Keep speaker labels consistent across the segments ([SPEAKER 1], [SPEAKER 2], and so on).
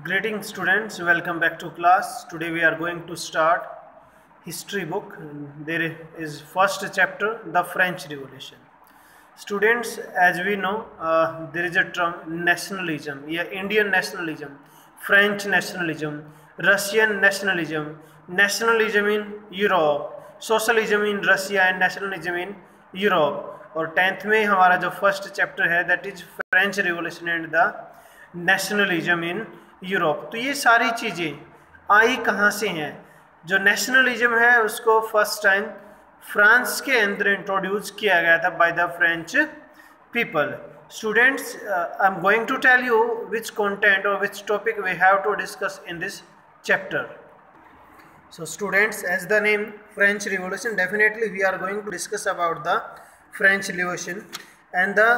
[SPEAKER 1] Greetings students, welcome back to class. Today we are going to start history book. There is first chapter, the French Revolution. Students, as we know, there is a term nationalism, Indian nationalism, French nationalism, Russian nationalism, nationalism in Europe, socialism in Russia and nationalism in Europe. और 10th में हमारा जो first chapter है that is French revolution and the nationalism in Europe. तो ये सारी चीज़ें आई कहाँ से हैं? जो नेशनलिज्म है उसको फर्स्ट टाइम फ्रांस के अंदर इंट्रोड्यूस किया गया था by the French people. Students, I am going to tell you which content और which topic we have to discuss in this chapter. So students, as the name French Revolution, definitely we are going to discuss about the French Revolution and the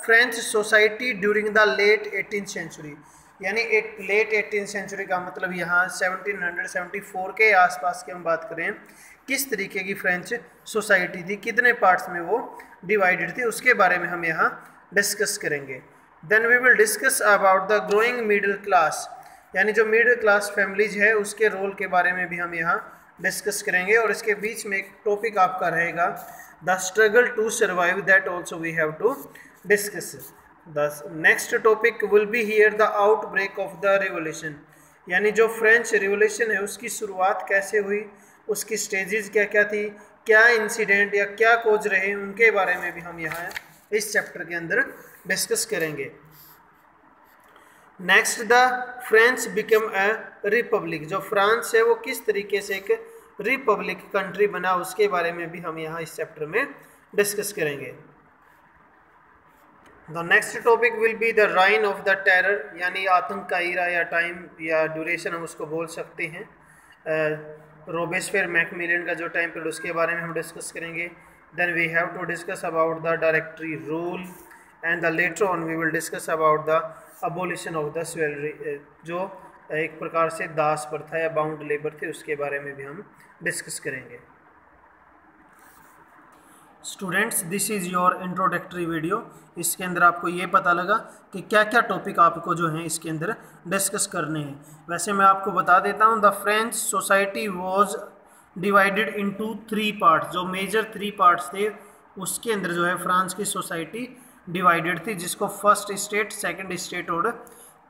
[SPEAKER 1] French society during the late 18th century. यानी late 18th century का मतलब यहाँ 1774 के आसपास की हम बात करें, किस तरीके की फ्रेंच सोसाइटी थी, कितने पार्ट्स में वो डिवाइडेड थी, उसके बारे में हम यहाँ डिस्कस करेंगे. Then we will discuss about the growing middle class, यानी जो मिडिल क्लास फैमिलीज है उसके रोल के बारे में भी हम यहाँ डिस्कस करेंगे. और इसके बीच में एक टॉपिक आपका रहेगा the struggle to survive, that also we have to discuss. The next topic will be here the outbreak of the revolution, यानी जो फ्रेंच रिवोल्यूशन है उसकी शुरुआत कैसे हुई, उसकी स्टेजेस क्या क्या थी, क्या इंसिडेंट या क्या कोज रहे, उनके बारे में भी हम यहाँ इस चैप्टर के अंदर डिस्कस करेंगे. Next, the French become a republic, जो फ्रांस है वो किस तरीके से एक रिपब्लिक कंट्री बना, उसके बारे में भी हम यहाँ इस चैप्टर में डिस्कस करेंगे. The next topic will be the reign of the terror, यानी आतंक का ईरा या टाइम या ड्यूरेशन हम उसको बोल सकते हैं. रोबेस्पियर मैकमिलन का जो टाइम पीरियड, उसके बारे में हम डिस्कस करेंगे. Then we have to discuss about the directory rule and the later on we will discuss about the abolition of the slavery, जो एक प्रकार से दास प्रथा या बाउंड लेबर थे, उसके बारे में भी हम डिस्कस करेंगे. Students, this is your introductory video. इसके अंदर आपको ये पता लगा कि क्या क्या टॉपिक आपको जो हैं इसके अंदर डिस्कस करने हैं. वैसे मैं आपको बता देता हूँ, the French society was divided into 3 parts. जो मेजर 3 पार्ट्स थे उसके अंदर जो है फ्रांस की सोसाइटी डिवाइडेड थी, जिसको फर्स्ट स्टेट, सेकंड स्टेट और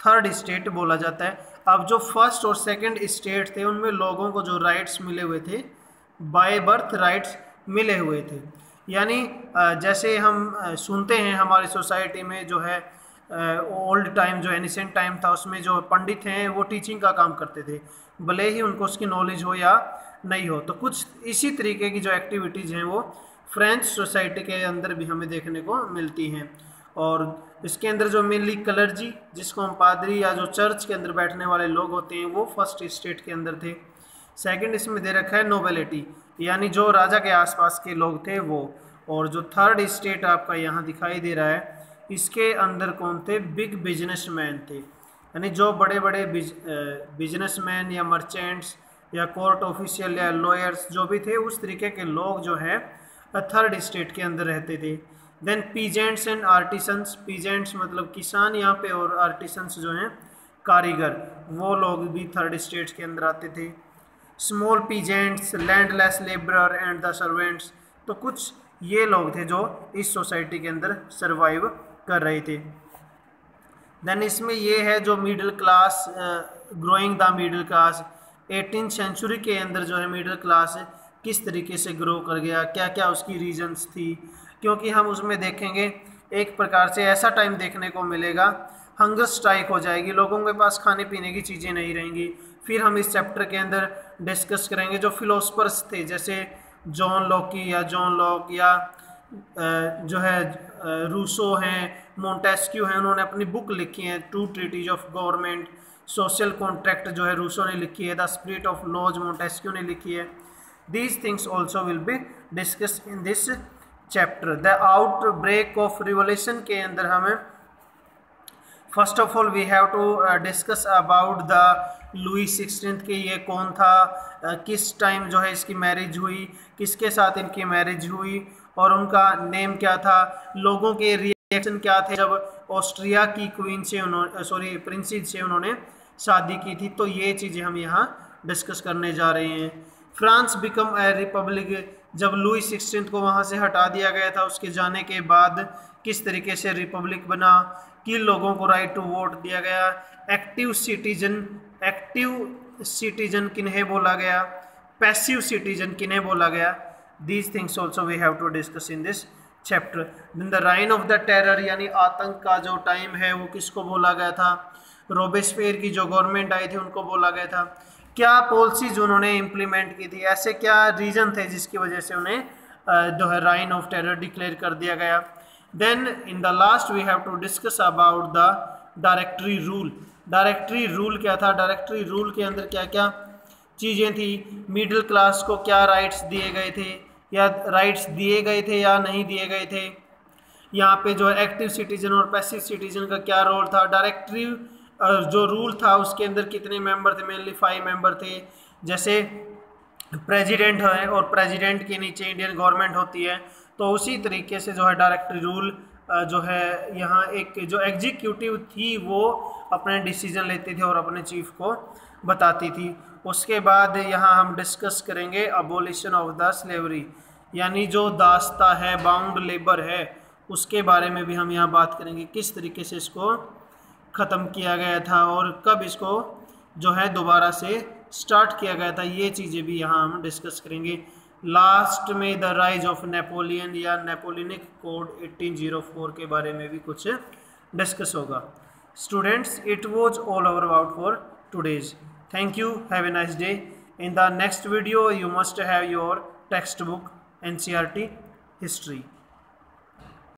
[SPEAKER 1] थर्ड स्टेट बोला जाता है. अब जो फर्स्ट और सेकंड स्टेट थे उनमें लोगों को जो राइट्स मिले हुए थे, बाय बर्थ राइट्स मिले हुए थे. यानी जैसे हम सुनते हैं हमारी सोसाइटी में जो है ओल्ड टाइम, जो एनिसेंट टाइम था, उसमें जो पंडित हैं वो टीचिंग का काम करते थे, भले ही उनको उसकी नॉलेज हो या नहीं हो. तो कुछ इसी तरीके की जो एक्टिविटीज़ हैं वो फ्रेंच सोसाइटी के अंदर भी हमें देखने को मिलती हैं. और इसके अंदर जो मेनली क्लर्जी, जिसको हम पादरी या जो चर्च के अंदर बैठने वाले लोग होते हैं, वो फर्स्ट स्टेट के अंदर थे. सेकंड इसमें दे रखा है नोबेलिटी, यानी जो राजा के आसपास के लोग थे वो. और जो थर्ड स्टेट आपका यहाँ दिखाई दे रहा है, इसके अंदर कौन थे? बिग बिजनेसमैन थे, यानी जो बड़े बड़े बिजनेसमैन या मर्चेंट्स या कोर्ट ऑफिशियल या लॉयर्स जो भी थे, उस तरीके के लोग जो है थर्ड स्टेट के अंदर रहते थे. Then peasants and artisans, peasants मतलब किसान यहाँ पे, और आर्टिसंस जो हैं कारीगर, वो लोग भी थर्ड स्टेट के अंदर आते थे. Small peasants, landless labourer and the servants, तो कुछ ये लोग थे जो इस सोसाइटी के अंदर सरवाइव कर रहे थे. देन इसमें ये है जो middle class, growing the middle class. 18th century के अंदर जो है मिडिल क्लास किस तरीके से ग्रो कर गया, क्या क्या उसकी रीजंस थी, क्योंकि हम उसमें देखेंगे एक प्रकार से ऐसा टाइम देखने को मिलेगा, हंगर स्ट्राइक हो जाएगी, लोगों के पास खाने पीने की चीज़ें नहीं रहेंगी. फिर हम इस चैप्टर के अंदर डिस्कस करेंगे जो फिलोसफर्स थे, जैसे जॉन लॉक या जो है रूसो हैं, मोंटेस्क्यू हैं, उन्होंने अपनी बुक लिखी है two treatises of government. Social contract जो है रूसो ने लिखी है, the spirit of laws Montesquieu ने लिखी है. These things also will be discuss in this chapter. The outbreak of revolution के अंदर हमें first of all we have to discuss about the Louis 16 के, ये कौन था, किस टाइम जो है इसकी मैरिज हुई, किसके साथ इनकी मैरिज हुई, और उनका नेम क्या था, लोगों के रिएक्शन क्या थे जब ऑस्ट्रिया की क्वीन से प्रिंसेस से उन्होंने शादी की थी। तो ये चीज़ें हम यहाँ डिस्कस करने जा रहे हैं। फ्रांस बिकम ए रिपब्लिक, जब लुई 16 को वहाँ से हटा दिया गया था, उसके जाने के बाद किस तरीके से रिपब्लिक बना, किन लोगों को राइट टू वोट दिया गया, एक्टिव सिटीजन किन्हें बोला गया, पैसिव सिटीजन किन्हें बोला गया। These things also we have to discuss in this chapter. Then the reign of the terror, यानी आतंक का जो टाइम है वो किसको बोला गया था, रोबेस्पियर की जो गवर्नमेंट आई थी उनको बोला गया था। क्या पॉलिसीज उन्होंने इम्प्लीमेंट की थी, ऐसे क्या रीजन थे जिसकी वजह से उन्हें जो है राइन ऑफ टेरर डिक्लेयर कर दिया गया। Then in the last we have to discuss about the directory rule. Directory rule क्या था, डायरेक्टरी रूल के अंदर क्या क्या चीज़ें थी, मिडिल क्लास को क्या राइट्स दिए गए थे या राइट्स दिए गए थे या नहीं दिए गए थे, यहाँ पे जो एक्टिव सिटीजन और पैसिव सिटीजन का क्या रोल था, डायरेक्टरी जो रूल था उसके अंदर कितने मेंबर थे, मेनली 5 मेंबर थे, जैसे प्रेसिडेंट है और प्रेसिडेंट के नीचे इंडियन गवर्नमेंट होती है। तो उसी तरीके से जो है डायरेक्टरी रूल जो है यहाँ एक जो एग्जीक्यूटिव थी वो अपने डिसीजन लेती थी और अपने चीफ को बताती थी। उसके बाद यहाँ हम डिस्कस करेंगे अबोलिशन ऑफ द स्लेवरी, यानी जो दास्ता है, बाउंड लेबर है, उसके बारे में भी हम यहाँ बात करेंगे, किस तरीके से इसको ख़त्म किया गया था और कब इसको जो है दोबारा से स्टार्ट किया गया था। ये चीज़ें भी यहाँ हम डिस्कस करेंगे। लास्ट में द राइज ऑफ नेपोलियन या नेपोलियनिक कोड 1804 के बारे में भी कुछ डिस्कस होगा। Students, it was all over about for today's. Thank you, have a nice day. In the next video you must have your textbook NCERT history.